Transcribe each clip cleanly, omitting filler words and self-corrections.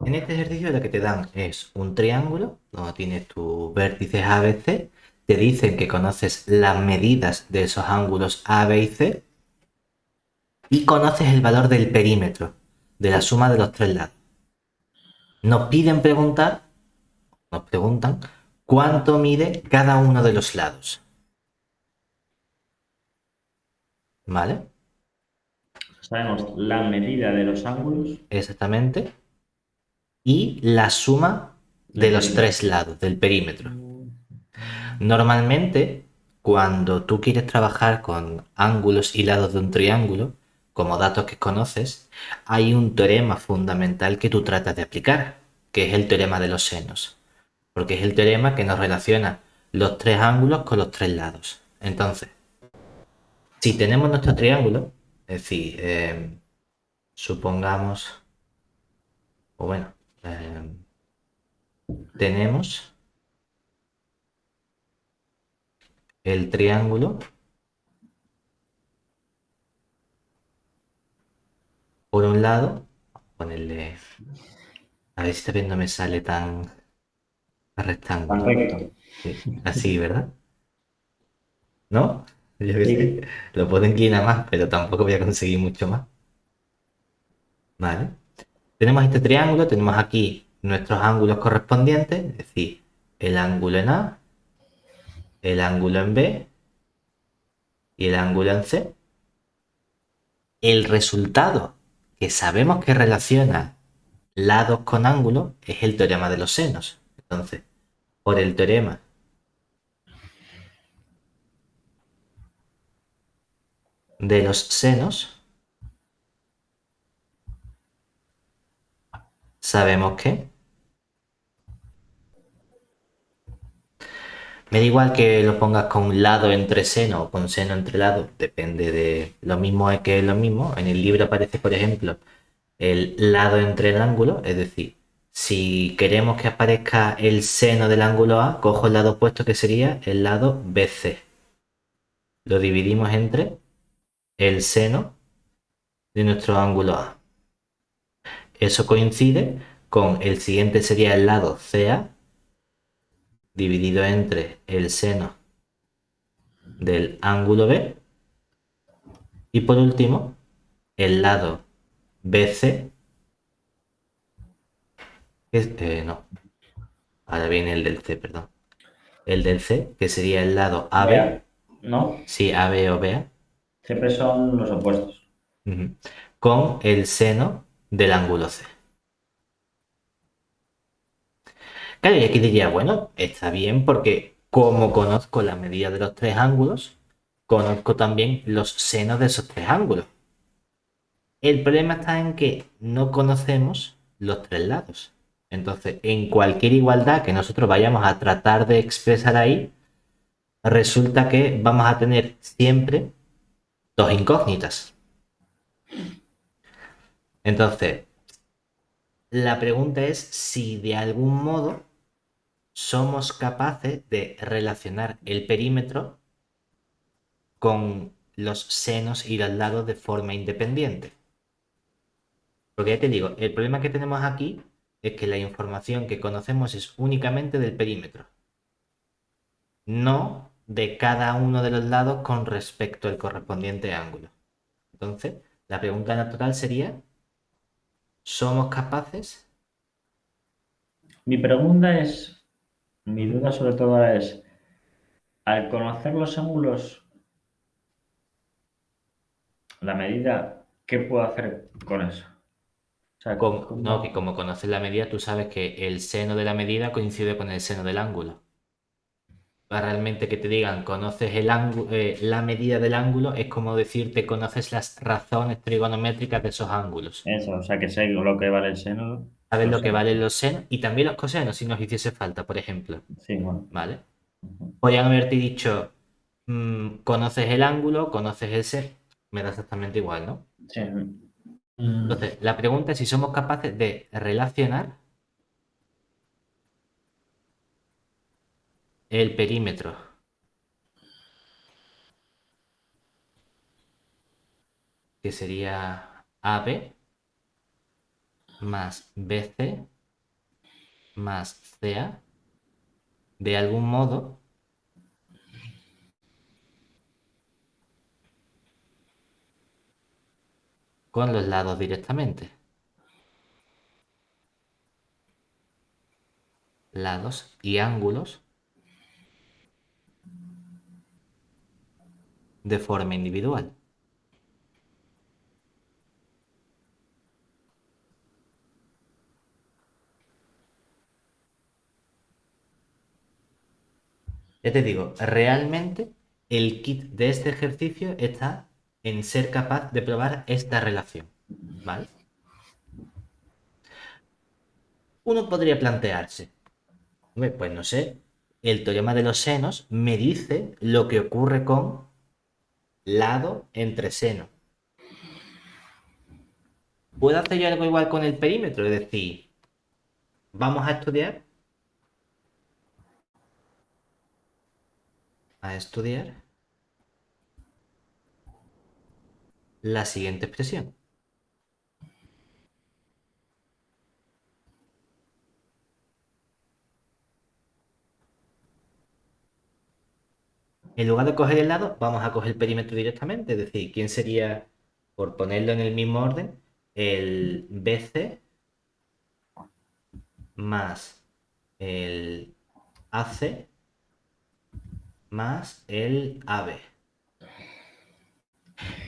En este ejercicio lo que te dan es un triángulo donde tienes tus vértices A, B, C. Te dicen que conoces las medidas de esos ángulos A, B y C y conoces el valor del perímetro de la suma de los tres lados. Nos preguntan cuánto mide cada uno de los lados. ¿Vale? Sabemos la medida de los ángulos Exactamente. Y la suma de del los perímetro. tres lados del perímetro. Normalmente, cuando tú quieres trabajar con ángulos y lados de un triángulo, como datos que conoces, hay un teorema fundamental que tú tratas de aplicar, que es el teorema de los senos, porque es el teorema que nos relaciona los tres ángulos con los tres lados. Entonces, si tenemos nuestro triángulo, es decir, supongamos, o bueno, eh, tenemos el triángulo. Por un lado, ponerle. A ver si esta vez no me sale tan Tan rectángulo. recto. Sí, así, ¿verdad? ¿No? Yo qué sé. Sí. Lo puedo inclinar más, pero tampoco voy a conseguir mucho más. ¿Vale? Tenemos este triángulo, tenemos aquí nuestros ángulos correspondientes, es decir, el ángulo en A, el ángulo en B y el ángulo en C. El resultado que sabemos que relaciona lados con ángulos es el teorema de los senos. Entonces, por el teorema de los senos, sabemos que me da igual que lo pongas con lado entre seno o con seno entre lado, depende de lo mismo es que es lo mismo. En el libro aparece, por ejemplo, el lado entre el ángulo, es decir, si queremos que aparezca el seno del ángulo A, cojo el lado opuesto que sería el lado BC. Lo dividimos entre el seno de nuestro ángulo A. Eso coincide con el siguiente sería el lado CA dividido entre el seno del ángulo B. Y por último, el lado BC, no, ahora viene el del C, perdón. El del C, que sería el lado AB, Vea, ¿no? sí, AB o BA, Siempre son los opuestos. ujú, con el seno del ángulo C. Claro, y aquí diría, bueno, está bien porque como conozco la medida de los tres ángulos, conozco también los senos de esos tres ángulos. El problema está en que no conocemos los tres lados. Entonces, en cualquier igualdad que nosotros vayamos a tratar de expresar ahí, resulta que vamos a tener siempre dos incógnitas. Entonces, la pregunta es si de algún modo somos capaces de relacionar el perímetro con los senos y los lados de forma independiente. Porque ya te digo, el problema que tenemos aquí es que la información que conocemos es únicamente del perímetro, no de cada uno de los lados con respecto al correspondiente ángulo. Entonces, la pregunta natural sería, ¿somos capaces? Mi pregunta es, mi Ujú. duda sobre todo ahora es, al conocer los ángulos, la medida, ¿qué puedo hacer con eso? O sea, No, que ¿cómo? como conoces la medida, tú sabes que el seno de la medida coincide con el seno del ángulo. Para realmente que te digan, conoces el ángulo, la medida del ángulo, es como decirte, conoces las razones trigonométricas de esos ángulos. Eso, o sea, que sé lo que vale el seno, Sabes lo lo sé. que valen los senos y también los cosenos, si nos hiciese falta, por ejemplo. Sí, bueno. ¿Vale? Ujú. Podrían haberte dicho, conoces el ángulo, conoces el seno, me da exactamente igual, ¿no? Sí. Mm, Entonces, la pregunta es si somos capaces de relacionar el perímetro, que sería AB, más BC más CA, de algún modo, con los lados directamente. Lados y ángulos de forma individual. Ya te digo, realmente el kit de este ejercicio está en ser capaz de probar esta relación, ¿vale? Uno podría plantearse, pues no sé, el teorema de los senos me dice lo que ocurre con lado entre seno. ¿Puedo hacer yo algo igual con el perímetro? Es decir, vamos a estudiar la siguiente expresión. En lugar de coger el lado, vamos a coger el perímetro directamente. Es decir, ¿quién sería, por ponerlo en el mismo orden, el BC más el AC más el AB?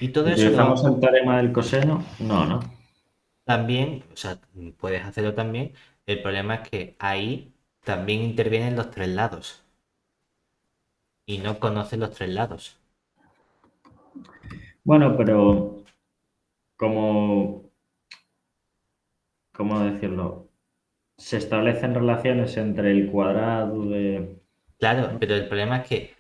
Y todo eso ¿Utilizamos lo el teorema del coseno? No, ¿no? también, o sea, puedes hacerlo también. El problema es que ahí también intervienen los tres lados y no conoces los tres lados. Bueno, pero como, ¿cómo decirlo? Se establecen relaciones entre el cuadrado de... Claro, ¿no? pero el problema es que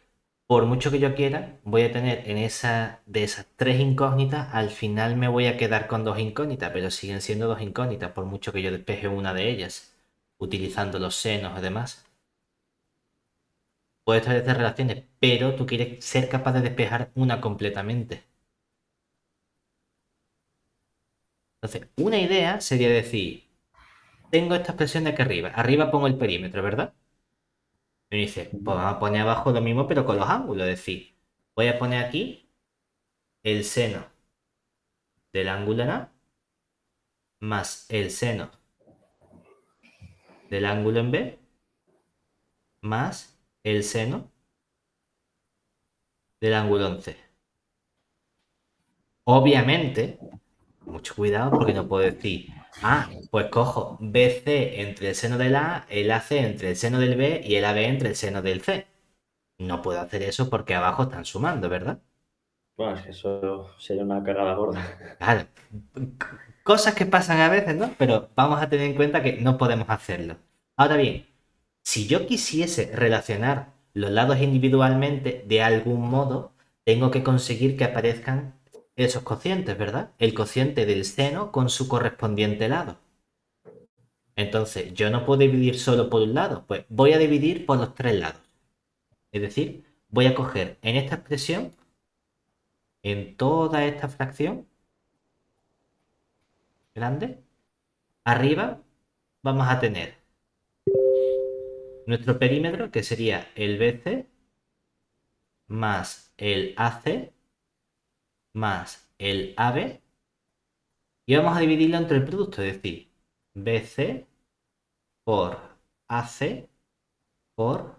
por mucho que yo quiera, voy a tener en esa, de esas tres incógnitas, al final me voy a quedar con dos incógnitas, pero siguen siendo dos incógnitas, por mucho que yo despeje una de ellas, utilizando los senos y demás. Puedes establecer relaciones, pero tú quieres ser capaz de despejar una completamente. Entonces, una idea sería decir, tengo esta expresión de aquí arriba, arriba pongo el perímetro, ¿verdad? Y me dice, pues vamos a poner abajo lo mismo, pero con los ángulos, es decir, voy a poner aquí el seno del ángulo en A más el seno del ángulo en B más el seno del ángulo en C. Obviamente, mucho cuidado porque no puedo decir, pues cojo BC entre el seno del A, el AC entre el seno del B y el AB entre el seno del C. No puedo hacer eso porque abajo están sumando, ¿verdad? Bueno, es que eso sería una cagada gorda. Claro, cosas que pasan a veces, ¿no? Pero vamos a tener en cuenta que no podemos hacerlo. Ahora bien, si yo quisiese relacionar los lados individualmente de algún modo, tengo que conseguir que aparezcan esos cocientes, ¿verdad? El cociente del seno con su correspondiente lado. Entonces, yo no puedo dividir solo por un lado, pues voy a dividir por los tres lados. Es decir, voy a coger en esta expresión, en toda esta fracción grande, arriba vamos a tener nuestro perímetro, que sería el BC más el AC más el AB, y vamos a dividirlo entre el producto, es decir, BC por AC por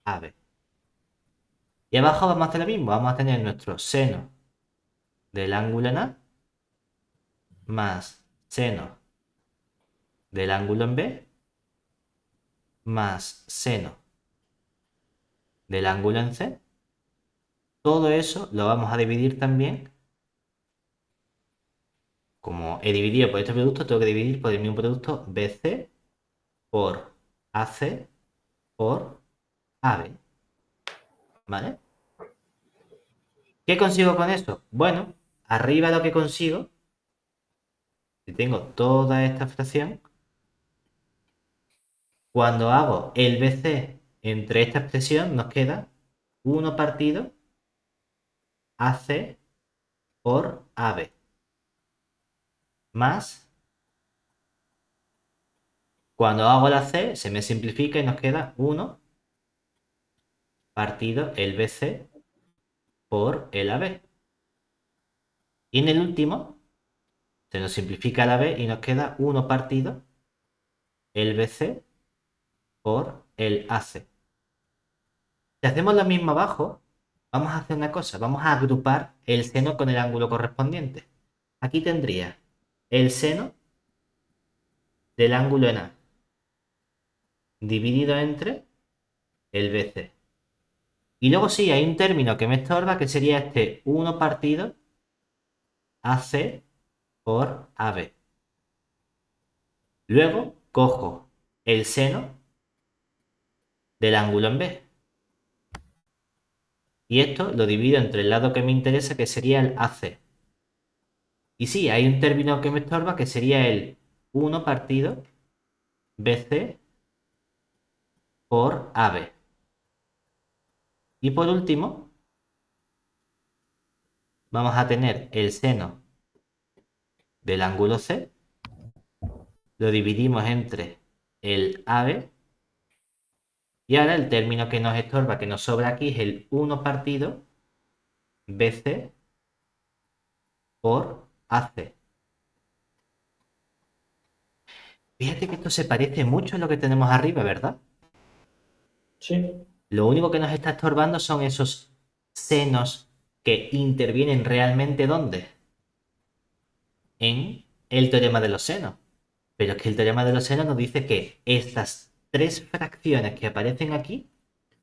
AB. Y abajo vamos a hacer lo mismo, vamos a tener nuestro seno del ángulo en A más seno del ángulo en B más seno del ángulo en C. Todo eso lo vamos a dividir también. Como he dividido por este producto, tengo que dividir por el mismo producto BC por AC por AB. ¿Vale? ¿Qué consigo con esto? Bueno, arriba lo que consigo, si tengo toda esta fracción, cuando hago el BC entre esta expresión, nos queda 1 partido AC por AB más Cuando hago la C, se me simplifica y nos queda 1 partido el BC por el AB. Y en el último, se nos simplifica la B y nos queda 1 partido el BC por el AC. Si hacemos lo mismo abajo, vamos a hacer una cosa. Vamos a agrupar el seno con el ángulo correspondiente. Aquí tendría el seno del ángulo en A dividido entre el BC. Y luego sí, hay un término que me estorba que sería este 1 partido AC por AB. Luego cojo el seno del ángulo en B. Y esto lo divido entre el lado que me interesa, que sería el AC. Y sí, hay un término que me estorba, que sería el 1 partido BC por AB. Y por último, vamos a tener el seno del ángulo C. Lo dividimos entre el AB. Y ahora el término que nos estorba, que nos sobra aquí, es el 1 partido BC por AC. Fíjate que esto se parece mucho a lo que tenemos arriba, ¿verdad? Sí. Lo único que nos está estorbando son esos senos que intervienen realmente ¿dónde? En el teorema de los senos. Pero es que el teorema de los senos nos dice que estas tres fracciones que aparecen aquí,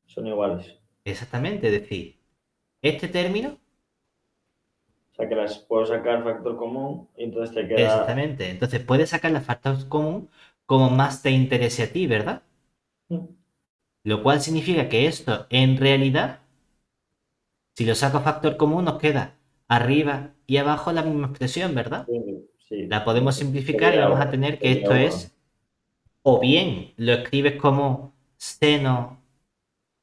Son iguales. exactamente, es decir, este término, O sea que las puedo sacar factor común y entonces te queda. exactamente, entonces puedes sacar la factor común como más te interese a ti, ¿verdad? Lo cual significa que esto en realidad, si lo saco a factor común, nos queda arriba y abajo la misma expresión, ¿verdad? Sí, sí. La podemos simplificar y Sería, vamos a tener que sería esto uno. es, o bien lo escribes como seno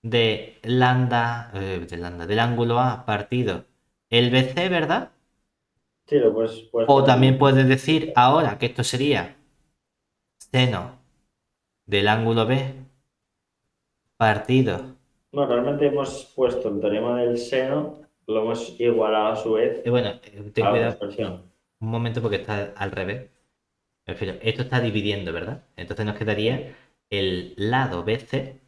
de lambda, del ángulo A partido el BC, ¿verdad? Sí, lo puedes O poner. también puedes decir ahora que esto sería seno del ángulo B partido. No, realmente hemos puesto el teorema del seno, lo hemos igualado a su vez Bueno, ten a otra cuidado expresión. un momento porque está al revés. Me refiero, esto está dividiendo, ¿verdad? Entonces nos quedaría el lado BC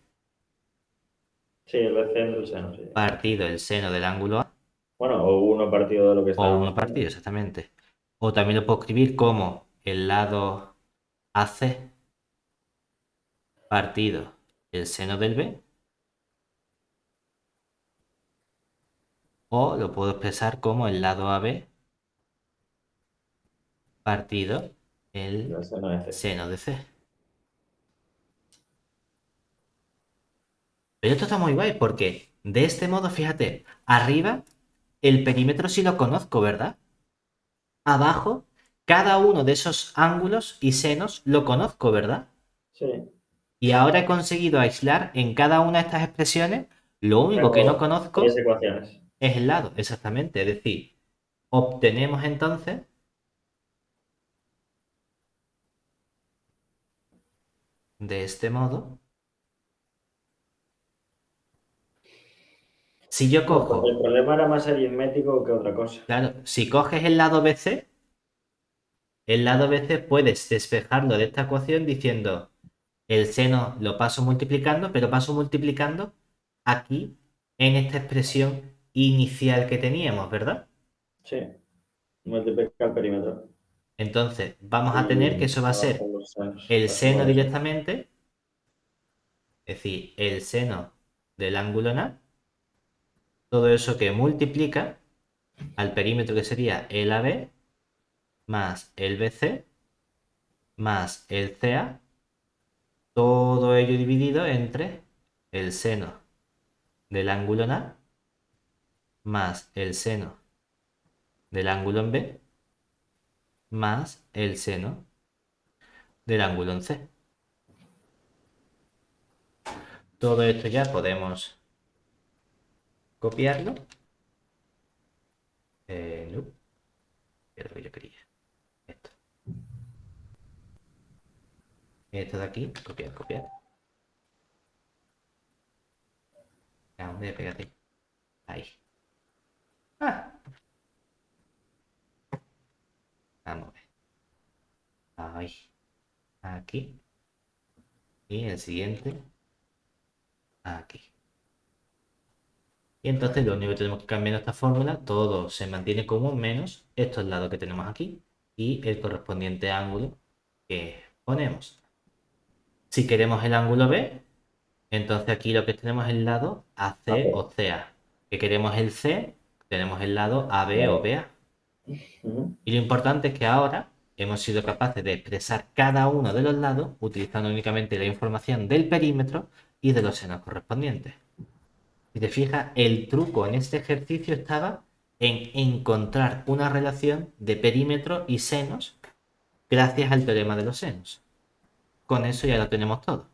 Sí, el centro del seno, sí. partido el seno del ángulo A. Bueno, o uno partido de lo que O estábamos uno viendo. partido, exactamente. O también lo puedo escribir como el lado AC partido el seno del B. O lo puedo expresar como el lado AB partido el El seno de C. seno de C. Pero esto está muy guay porque de este modo, fíjate, arriba el perímetro sí lo conozco, ¿verdad? Abajo, cada uno de esos ángulos y senos lo conozco, ¿verdad? Sí. Y ahora he conseguido aislar en cada una de estas expresiones. Lo único que no Tengo tres conozco ecuaciones. es el lado, exactamente. Es decir, obtenemos entonces de este modo, si yo No, porque el cojo, problema era más aritmético que otra cosa. claro, si coges el lado BC puedes despejarlo de esta ecuación diciendo el seno lo paso multiplicando, pero paso multiplicando aquí en esta expresión inicial que teníamos, ¿verdad? Sí, multiplica el perímetro. Entonces vamos a tener que Y eso va a abajo ser los senos. el La suma seno de senos. directamente, es decir, el seno del ángulo en A, todo eso que multiplica al perímetro que sería el AB más el BC más el CA, todo ello dividido entre el seno del ángulo en A más el seno del ángulo en B más el seno del ángulo en C. Todo esto ya podemos copiarlo. No, era lo que yo quería. Esto. Esto de aquí, copiar, copiar. Ya, hombre, pégate. Ahí. Ah, vamos a ver. Ahí. Aquí. Y el siguiente. Aquí. Y entonces lo único que tenemos que cambiar en esta fórmula, todo se mantiene como menos estos lados que tenemos aquí y el correspondiente ángulo que ponemos. Si queremos el ángulo B, entonces aquí lo que tenemos es el lado AC o CA. Que queremos el C, tenemos el lado AB o BA. Y lo importante es que ahora hemos sido capaces de expresar cada uno de los lados utilizando únicamente la información del perímetro y de los senos correspondientes. Si te fijas, el truco en este ejercicio estaba en encontrar una relación de perímetro y senos gracias al teorema de los senos. Con eso ya lo tenemos todo.